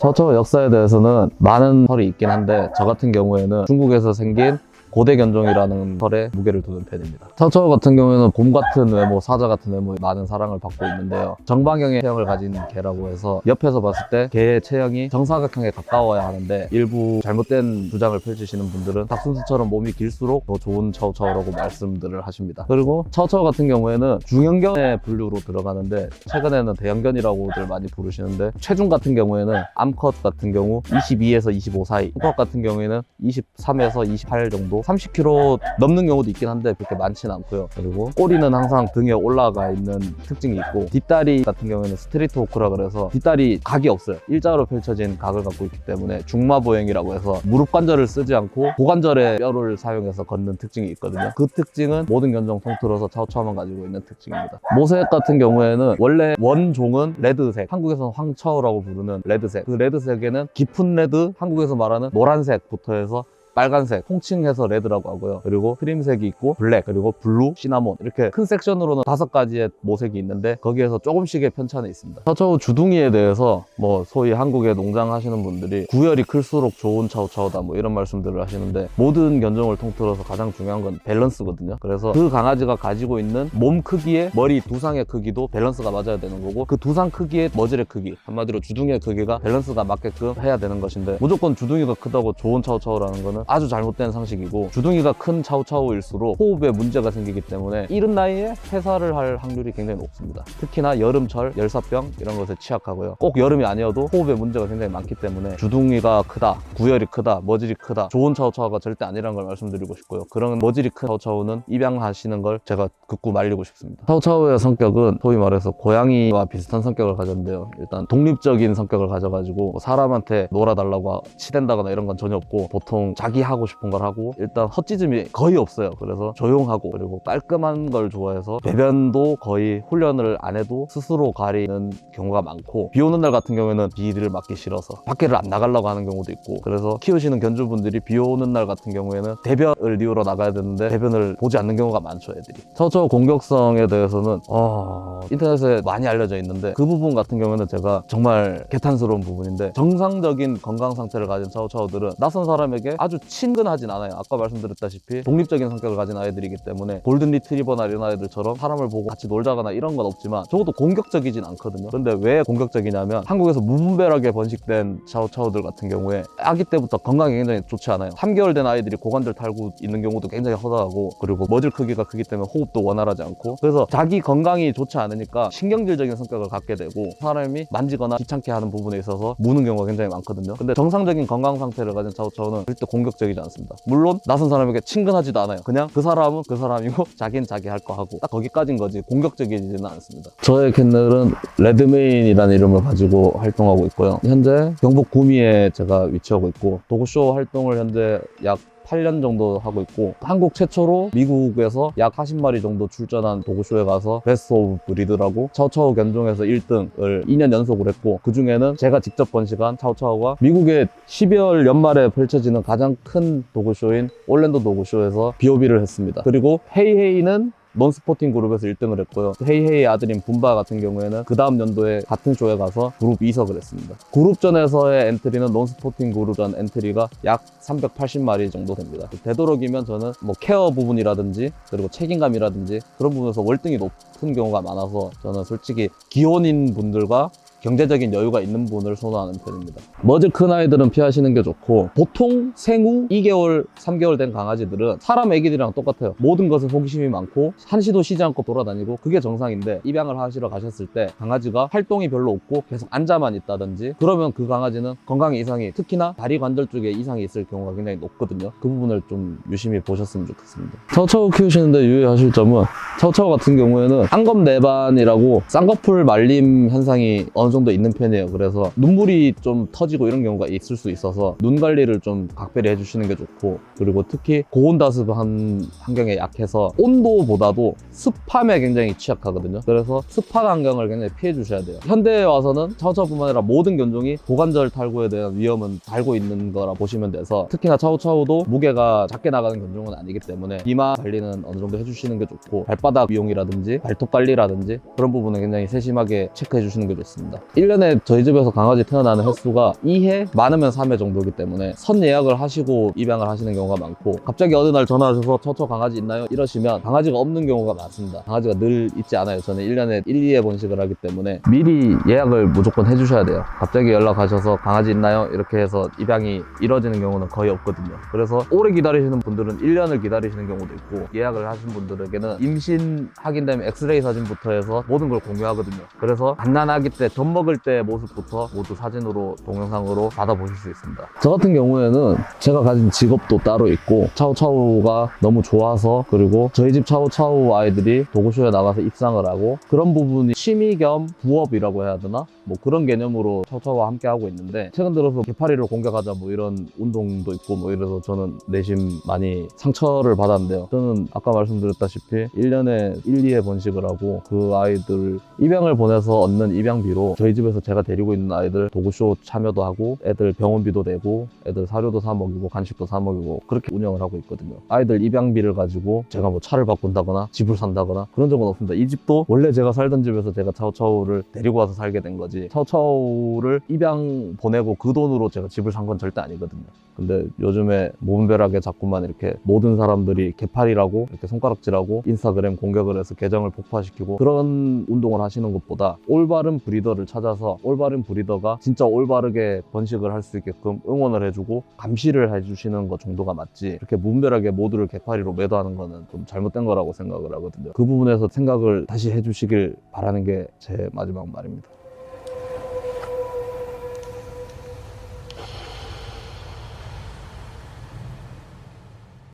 차오차오 역사에 대해서는 많은 설이 있긴 한데 저 같은 경우에는 중국에서 생긴 고대 견종이라는 설에 무게를 두는 편입니다. 차오차오 같은 경우에는 곰 같은 외모, 사자 같은 외모에 많은 사랑을 받고 있는데요. 정방형의 체형을 가진 개라고 해서 옆에서 봤을 때 개의 체형이 정사각형에 가까워야 하는데 일부 잘못된 주장을 펼치시는 분들은 닥순수처럼 몸이 길수록 더 좋은 차오차오라고 말씀들을 하십니다. 그리고 차오차오 같은 경우에는 중형견의 분류로 들어가는데 최근에는 대형견이라고들 많이 부르시는데 체중 같은 경우에는 암컷 같은 경우 22에서 25 사이, 수컷 같은 경우에는 23에서 28 정도 30kg 넘는 경우도 있긴 한데 그렇게 많지는 않고요. 그리고 꼬리는 항상 등에 올라가 있는 특징이 있고 뒷다리 같은 경우에는 스트리트 호크라 그래서 뒷다리 각이 없어요. 일자로 펼쳐진 각을 갖고 있기 때문에 중마보행이라고 해서 무릎 관절을 쓰지 않고 고관절의 뼈를 사용해서 걷는 특징이 있거든요. 그 특징은 모든 견종 통틀어서 차오차오만 가지고 있는 특징입니다. 모색 같은 경우에는 원래 원종은 레드색, 한국에서는 황차오라고 부르는 레드색, 그 레드색에는 깊은 레드, 한국에서 말하는 노란색부터 해서 빨간색, 통칭해서 레드라고 하고요. 그리고 크림색이 있고 블랙, 그리고 블루, 시나몬 이렇게 큰 섹션으로는 5가지의 모색이 있는데 거기에서 조금씩의 편차는 있습니다. 차오차오 주둥이에 대해서 소위 한국에 농장하시는 분들이 구열이 클수록 좋은 차오차오다 이런 말씀들을 하시는데 모든 견종을 통틀어서 가장 중요한 건 밸런스거든요. 그래서 그 강아지가 가지고 있는 몸 크기에 머리 두상의 크기도 밸런스가 맞아야 되는 거고 그 두상 크기에 머질의 크기, 한마디로 주둥이의 크기가 밸런스가 맞게끔 해야 되는 것인데 무조건 주둥이가 크다고 좋은 차오차오라는 거는 아주 잘못된 상식이고 주둥이가 큰 차오차오일수록 호흡에 문제가 생기기 때문에 이른 나이에 폐사를 할 확률이 굉장히 높습니다. 특히나 여름철, 열사병 이런 것에 취약하고요. 꼭 여름이 아니어도 호흡에 문제가 굉장히 많기 때문에 주둥이가 크다, 구열이 크다, 머질이 크다 좋은 차오차오가 절대 아니라는 걸 말씀드리고 싶고요. 그런 머질이 큰 차오차오는 입양하시는 걸 제가 극구 말리고 싶습니다. 차오차오의 성격은 소위 말해서 고양이와 비슷한 성격을 가졌는데요. 일단 독립적인 성격을 가져가지고 사람한테 놀아달라고 치댄다거나 이런 건 전혀 없고 보통 자기 하고 싶은 걸 하고 일단 헛짖음이 거의 없어요. 그래서 조용하고 그리고 깔끔한 걸 좋아해서 배변도 거의 훈련을 안 해도 스스로 가리는 경우가 많고 비 오는 날 같은 경우에는 비를 맞기 싫어서 밖에를 안 나가려고 하는 경우도 있고 그래서 키우시는 견주분들이 비 오는 날 같은 경우에는 대변을 뉘우러 나가야 되는데 대변을 보지 않는 경우가 많죠. 애들이. 차오차오 공격성에 대해서는 인터넷에 많이 알려져 있는데 그 부분 같은 경우에는 제가 정말 개탄스러운 부분인데 정상적인 건강 상태를 가진 차오차오들은 낯선 사람에게 아주 친근하진 않아요. 아까 말씀드렸다시피 독립적인 성격을 가진 아이들이기 때문에 골든 리트리버나 이런 아이들처럼 사람을 보고 같이 놀자거나 이런 건 없지만 적어도 공격적이진 않거든요. 근데 왜 공격적이냐면 한국에서 무분별하게 번식된 차오차오들 같은 경우에 아기 때부터 건강이 굉장히 좋지 않아요. 3개월 된 아이들이 고관절 탈구 있는 경우도 굉장히 허다하고 그리고 머질 크기가 크기 때문에 호흡도 원활하지 않고 그래서 자기 건강이 좋지 않으니까 신경질적인 성격을 갖게 되고 사람이 만지거나 귀찮게 하는 부분에 있어서 무는 경우가 굉장히 많거든요. 근데 정상적인 건강 상태를 가진 차오차오는 절대 공격적이지 않습니다. 물론 낯선 사람에게 친근하지도 않아요. 그냥 그 사람은 그 사람이고 자기는 자기 할 거 하고 딱 거기까지인 거지 공격적이지는 않습니다. 저의 캔넬은 레드메인이라는 이름을 가지고 활동하고 있고요. 현재 경북 구미에 제가 위치하고 있고 도그쇼 활동을 현재 약 8년 정도 하고 있고 한국 최초로 미국에서 약 40마리 정도 출전한 도그쇼에 가서 베스트 오브 브리드라고 차오차오 견종에서 1등을 2년 연속으로 했고 그 중에는 제가 직접 번식한 차오차오가 미국의 12월 연말에 펼쳐지는 가장 큰 도그쇼인 올랜도 도그쇼에서 BOB를 했습니다. 그리고 헤이헤이는 논스포팅 그룹에서 1등을 했고요. 헤이헤이의 아들인 분바 같은 경우에는 그 다음 연도에 같은 쇼에 가서 그룹 2석을 했습니다. 그룹전에서의 엔트리는 논스포팅 그룹전 엔트리가 약 380마리 정도 됩니다. 되도록이면 저는 케어 부분이라든지 그리고 책임감이라든지 그런 부분에서 월등히 높은 경우가 많아서 저는 솔직히 기혼인 분들과 경제적인 여유가 있는 분을 선호하는 편입니다. 머질 큰 아이들은 피하시는 게 좋고 보통 생후 2개월, 3개월 된 강아지들은 사람 애기들이랑 똑같아요. 모든 것에 호기심이 많고 한시도 쉬지 않고 돌아다니고 그게 정상인데 입양을 하시러 가셨을 때 강아지가 활동이 별로 없고 계속 앉아만 있다든지 그러면 그 강아지는 건강에 이상이 특히나 다리 관절 쪽에 이상이 있을 경우가 굉장히 높거든요. 그 부분을 좀 유심히 보셨으면 좋겠습니다. 차오차오 키우시는데 유의하실 점은 차오차오 같은 경우에는 쌍검내반이라고 쌍꺼풀 말림 현상이 어느 정도 있는 편이에요. 그래서 눈물이 좀 터지고 이런 경우가 있을 수 있어서 눈 관리를 좀 각별히 해주시는 게 좋고 그리고 특히 고온다습한 환경에 약해서 온도보다도 습함에 굉장히 취약하거든요. 그래서 습한 환경을 굉장히 피해 주셔야 돼요. 현대에 와서는 차오차오뿐만 아니라 모든 견종이 고관절 탈구에 대한 위험은 달고 있는 거라 보시면 돼서 특히나 차오차오도 무게가 작게 나가는 견종은 아니기 때문에 이마 관리는 어느 정도 해주시는 게 좋고 발바닥 미용이라든지 발톱 관리라든지 그런 부분은 굉장히 세심하게 체크해 주시는 게 좋습니다. 1년에 저희 집에서 강아지 태어나는 횟수가 2회, 많으면 3회 정도이기 때문에 선 예약을 하시고 입양을 하시는 경우가 많고, 갑자기 어느 날 전화하셔서 처처 강아지 있나요? 이러시면 강아지가 없는 경우가 많습니다. 강아지가 늘 있지 않아요. 저는 1년에 1, 2회 번식을 하기 때문에 미리 예약을 무조건 해주셔야 돼요. 갑자기 연락하셔서 강아지 있나요? 이렇게 해서 입양이 이루어지는 경우는 거의 없거든요. 그래서 오래 기다리시는 분들은 1년을 기다리시는 경우도 있고, 예약을 하신 분들에게는 임신 확인되면 엑스레이 사진부터 해서 모든 걸 공유하거든요. 그래서 갓난아기 때 젖 먹을 때 모습부터 모두 사진으로 동영상으로 받아보실 수 있습니다. 저 같은 경우에는 제가 가진 직업도 따로 있고, 차우차우가 너무 좋아서, 그리고 저희 집 차우차우 아이들이 도구쇼에 나가서 입상을 하고, 그런 부분이 취미 겸 부업이라고 해야 되나? 뭐 그런 개념으로 차우차우와 함께 하고 있는데, 최근 들어서 개파리를 공격하자 뭐 이런 운동도 있고 뭐 이래서 저는 내심 많이 상처를 받았는데요. 저는 아까 말씀드렸다시피 1년에 1, 2회 번식을 하고, 그 아이들 입양을 보내서 얻는 입양비로 저희 집에서 제가 데리고 있는 아이들 도구쇼 참여도 하고, 애들 병원비도 내고, 애들 사료도 사 먹이고, 간식도 사 먹이고, 그렇게 운영을 하고 있거든요. 아이들 입양비를 가지고 제가 뭐 차를 바꾼다거나 집을 산다거나 그런 적은 없습니다. 이 집도 원래 제가 살던 집에서 제가 차우차우를 데리고 와서 살게 된 거지, 차우차우를 입양 보내고 그 돈으로 제가 집을 산 건 절대 아니거든요. 근데 요즘에 무분별하게 자꾸만 이렇게 모든 사람들이 개팔이라고 이렇게 손가락질하고 인스타그램 공격을 해서 계정을 폭파시키고, 그런 운동을 하시는 것보다 올바른 브리더를 찾아서 올바른 브리더가 진짜 올바르게 번식을 할 수 있게끔 응원을 해주고 감시를 해주시는 것 정도가 맞지, 이렇게 무분별하게 모두를 개팔이로 매도하는 거는 좀 잘못된 거라고 생각을 하거든요. 그 부분에서 생각을 다시 해주시길 바라는 게 제 마지막 말입니다.